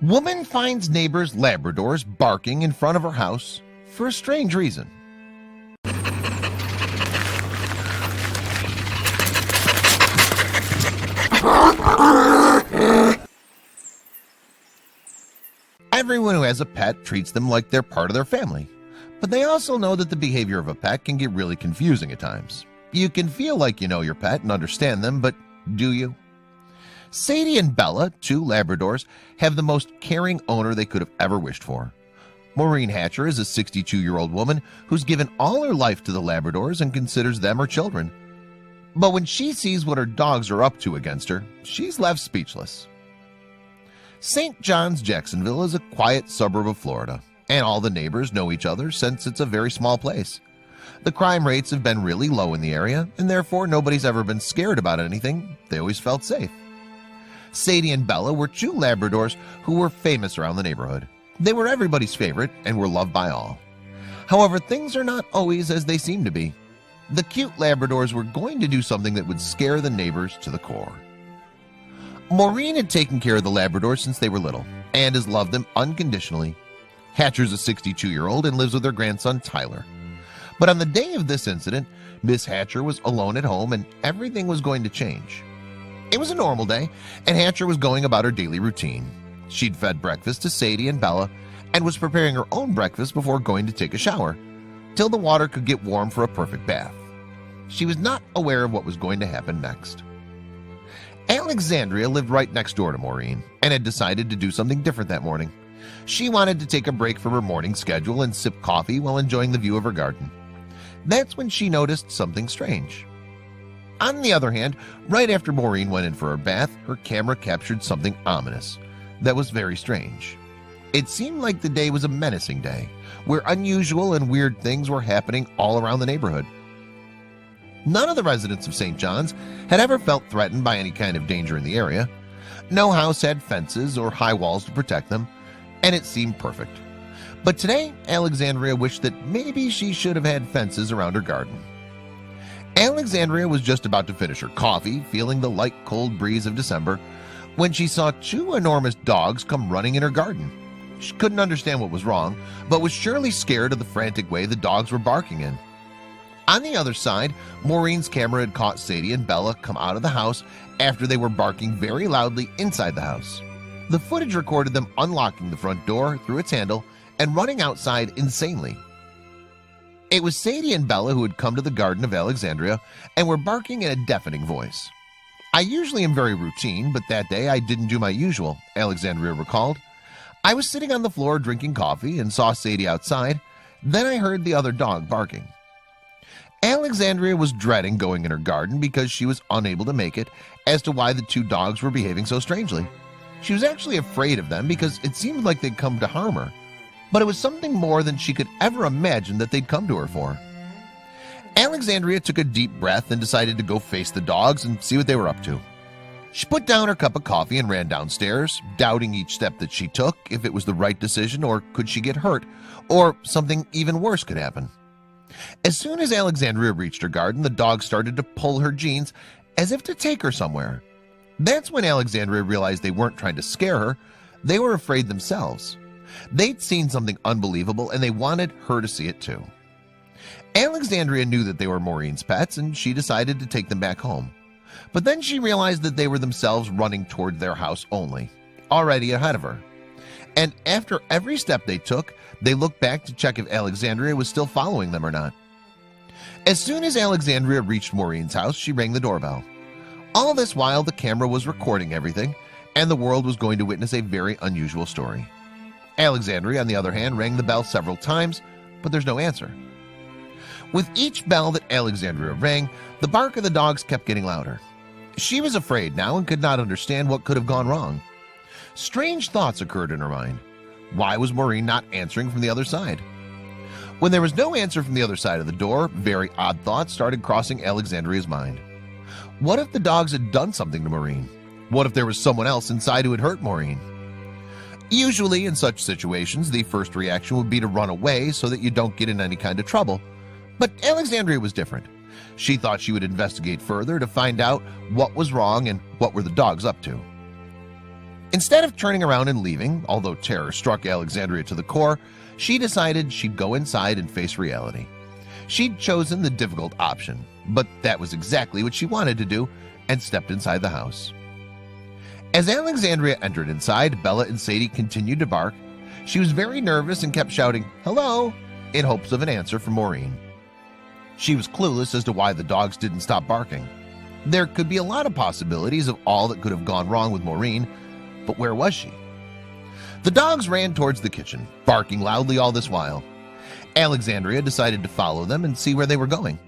Woman finds neighbor's Labradors barking in front of her house for a strange reason. Everyone who has a pet treats them like they're part of their family, but they also know that the behavior of a pet can get really confusing at times. You can feel like you know your pet and understand them, but do you? Sadie and Bella, two Labradors, have the most caring owner they could have ever wished for. Maureen Hatcher is a 62-year-old woman who's given all her life to the Labradors and considers them her children. But when she sees what her dogs are up to against her, she's left speechless. St. John's, Jacksonville is a quiet suburb of Florida, and all the neighbors know each other since it's a very small place. The crime rates have been really low in the area, and therefore nobody's ever been scared about anything. They always felt safe. Sadie and Bella were two Labradors who were famous around the neighborhood. They were everybody's favorite and were loved by all. However, things are not always as they seem to be. The cute Labradors were going to do something that would scare the neighbors to the core. Maureen had taken care of the Labradors since they were little and has loved them unconditionally. Hatcher's a 62-year-old and lives with her grandson Tyler. But on the day of this incident, Miss Hatcher was alone at home and everything was going to change. It was a normal day, and Hatcher was going about her daily routine. She'd fed breakfast to Sadie and Bella and was preparing her own breakfast before going to take a shower, till the water could get warm for a perfect bath. She was not aware of what was going to happen next. Alexandria lived right next door to Maureen and had decided to do something different that morning. She wanted to take a break from her morning schedule and sip coffee while enjoying the view of her garden. That's when she noticed something strange. On the other hand, right after Maureen went in for her bath, her camera captured something ominous that was very strange. It seemed like the day was a menacing day, where unusual and weird things were happening all around the neighborhood. None of the residents of St. John's had ever felt threatened by any kind of danger in the area. No house had fences or high walls to protect them, and it seemed perfect. But today, Alexandria wished that maybe she should have had fences around her garden. Alexandria was just about to finish her coffee, feeling the light cold breeze of December, when she saw two enormous dogs come running in her garden. She couldn't understand what was wrong, but was surely scared of the frantic way the dogs were barking in. On the other side, Maureen's camera had caught Sadie and Bella come out of the house after they were barking very loudly inside the house. The footage recorded them unlocking the front door through its handle and running outside insanely. It was Sadie and Bella who had come to the garden of Alexandria and were barking in a deafening voice. "I usually am very routine, but that day I didn't do my usual," Alexandria recalled. "I was sitting on the floor drinking coffee and saw Sadie outside. Then I heard the other dog barking." Alexandria was dreading going in her garden because she was unable to make it as to why the two dogs were behaving so strangely. She was actually afraid of them because it seemed like they'd come to harm her. But it was something more than she could ever imagine that they'd come to her for. Alexandria took a deep breath and decided to go face the dogs and see what they were up to. She put down her cup of coffee and ran downstairs, doubting each step that she took, if it was the right decision or could she get hurt, or something even worse could happen. As soon as Alexandria reached her garden, the dogs started to pull her jeans as if to take her somewhere. That's when Alexandria realized they weren't trying to scare her, they were afraid themselves. They'd seen something unbelievable and they wanted her to see it too. Alexandria knew that they were Maureen's pets and she decided to take them back home. But then she realized that they were themselves running toward their house only, already ahead of her. And after every step they took, they looked back to check if Alexandria was still following them or not. As soon as Alexandria reached Maureen's house, she rang the doorbell. All this while, the camera was recording everything, and the world was going to witness a very unusual story. Alexandria, on the other hand, rang the bell several times, but there's no answer. With each bell that Alexandria rang, the bark of the dogs kept getting louder. She was afraid now and could not understand what could have gone wrong. Strange thoughts occurred in her mind. Why was Maureen not answering from the other side? When there was no answer from the other side of the door, very odd thoughts started crossing Alexandria's mind. What if the dogs had done something to Maureen? What if there was someone else inside who had hurt Maureen? Usually in such situations, the first reaction would be to run away so that you don't get in any kind of trouble. But Alexandria was different. She thought she would investigate further to find out what was wrong and what were the dogs up to. Instead of turning around and leaving, although terror struck Alexandria to the core, she decided she'd go inside and face reality. She'd chosen the difficult option, but that was exactly what she wanted to do, and stepped inside the house. As Alexandria entered inside, Bella and Sadie continued to bark. She was very nervous and kept shouting, "Hello," in hopes of an answer from Maureen. She was clueless as to why the dogs didn't stop barking. There could be a lot of possibilities of all that could have gone wrong with Maureen, but where was she? The dogs ran towards the kitchen, barking loudly all this while. Alexandria decided to follow them and see where they were going.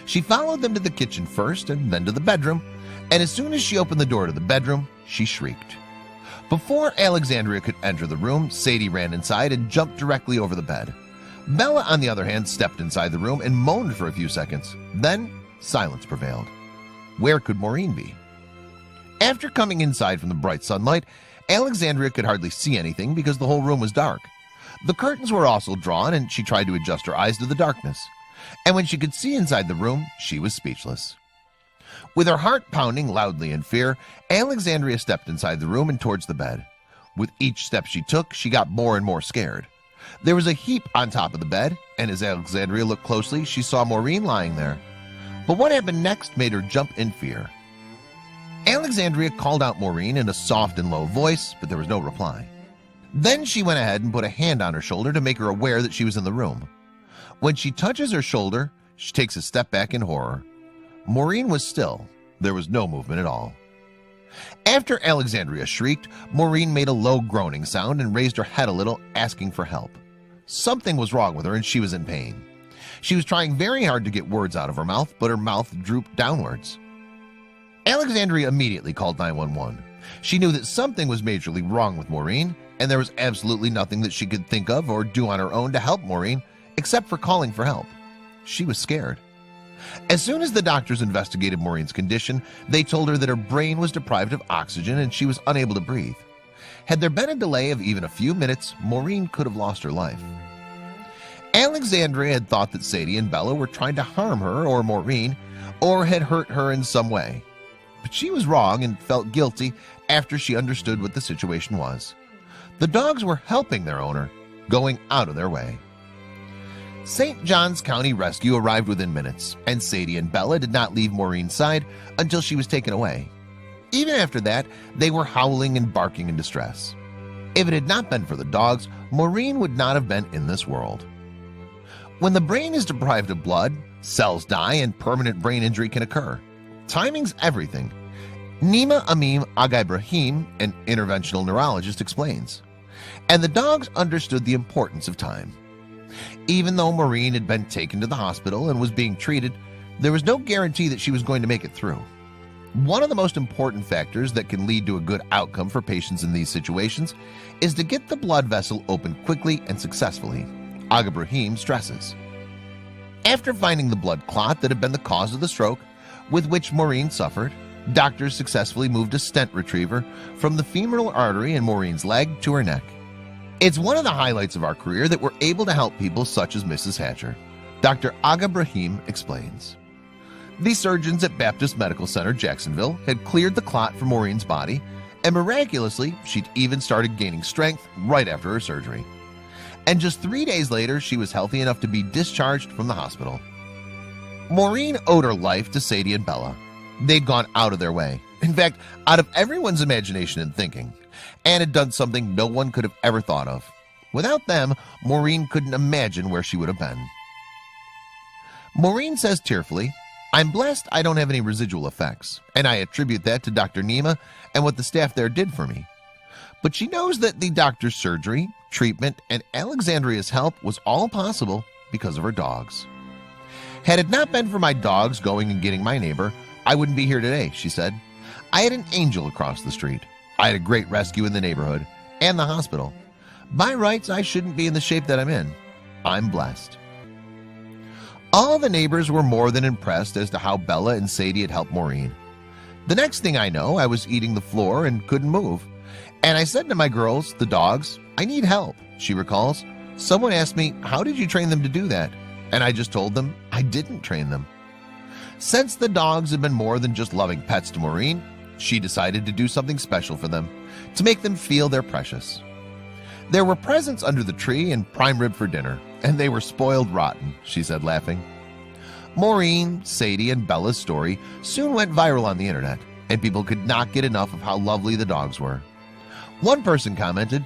She followed them to the kitchen first and then to the bedroom, and as soon as she opened the door to the bedroom, she shrieked. Before Alexandria could enter the room, Sadie ran inside and jumped directly over the bed. Bella, on the other hand, stepped inside the room and moaned for a few seconds. Then silence prevailed. Where could Maureen be? After coming inside from the bright sunlight, Alexandria could hardly see anything because the whole room was dark. The curtains were also drawn, and she tried to adjust her eyes to the darkness. And when she could see inside the room, she was speechless. With her heart pounding loudly in fear, Alexandria stepped inside the room and towards the bed. With each step she took, she got more and more scared. There was a heap on top of the bed, and as Alexandria looked closely, she saw Maureen lying there. But what happened next made her jump in fear. Alexandria called out Maureen in a soft and low voice, but there was no reply. Then she went ahead and put a hand on her shoulder to make her aware that she was in the room. When she touches her shoulder, she takes a step back in horror. Maureen was still. There was no movement at all. After Alexandria shrieked, Maureen made a low groaning sound and raised her head a little, asking for help. Something was wrong with her and she was in pain. She was trying very hard to get words out of her mouth, but her mouth drooped downwards. Alexandria immediately called 911. She knew that something was majorly wrong with Maureen, and there was absolutely nothing that she could think of or do on her own to help Maureen, except for calling for help. She was scared. As soon as the doctors investigated Maureen's condition, they told her that her brain was deprived of oxygen and she was unable to breathe. Had there been a delay of even a few minutes, Maureen could have lost her life. Alexandria had thought that Sadie and Bella were trying to harm her or Maureen, or had hurt her in some way. But she was wrong and felt guilty after she understood what the situation was. The dogs were helping their owner, going out of their way. St. Johns County Rescue arrived within minutes, and Sadie and Bella did not leave Maureen's side until she was taken away. Even after that, they were howling and barking in distress. If it had not been for the dogs, Maureen would not have been in this world. When the brain is deprived of blood, cells die and permanent brain injury can occur. Timing's everything. Nima Amim Agaibrahim, an interventional neurologist, explains. And the dogs understood the importance of time. Even though Maureen had been taken to the hospital and was being treated, there was no guarantee that she was going to make it through. One of the most important factors that can lead to a good outcome for patients in these situations is to get the blood vessel open quickly and successfully, Agaibrahim stresses. After finding the blood clot that had been the cause of the stroke, with which Maureen suffered, doctors successfully moved a stent retriever from the femoral artery in Maureen's leg to her neck. It's one of the highlights of our career that we're able to help people such as Mrs. Hatcher. Dr. Agaibrahim explains. These surgeons at Baptist Medical Center, Jacksonville, had cleared the clot from Maureen's body, and miraculously, she'd even started gaining strength right after her surgery. And just 3 days later, she was healthy enough to be discharged from the hospital. Maureen owed her life to Sadie and Bella. They'd gone out of their way, in fact, out of everyone's imagination and thinking, and had done something no one could have ever thought of. Without them, Maureen couldn't imagine where she would have been. Maureen says tearfully, "I'm blessed I don't have any residual effects, and I attribute that to Dr. Nima and what the staff there did for me." But she knows that the doctor's surgery, treatment, and Alexandria's help was all possible because of her dogs. "Had it not been for my dogs going and getting my neighbor, I wouldn't be here today," she said. "I had an angel across the street. I had a great rescue in the neighborhood and the hospital. By rights, I shouldn't be in the shape that I'm in. I'm blessed." All the neighbors were more than impressed as to how Bella and Sadie had helped Maureen. The next thing I know, I was eating the floor and couldn't move. And I said to my girls, the dogs, "I need help," she recalls. "Someone asked me, 'How did you train them to do that?' And I just told them I didn't train them." Since the dogs had been more than just loving pets to Maureen, she decided to do something special for them, to make them feel they're precious. There were presents under the tree and prime rib for dinner, and they were spoiled rotten, she said, laughing. Maureen, Sadie, and Bella's story soon went viral on the internet, and people could not get enough of how lovely the dogs were. One person commented,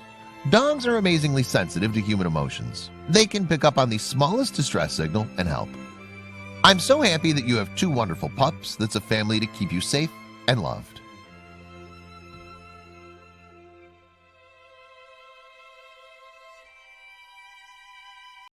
"Dogs are amazingly sensitive to human emotions. They can pick up on the smallest distress signal and help. I'm so happy that you have two wonderful pups that's a family to keep you safe and loved."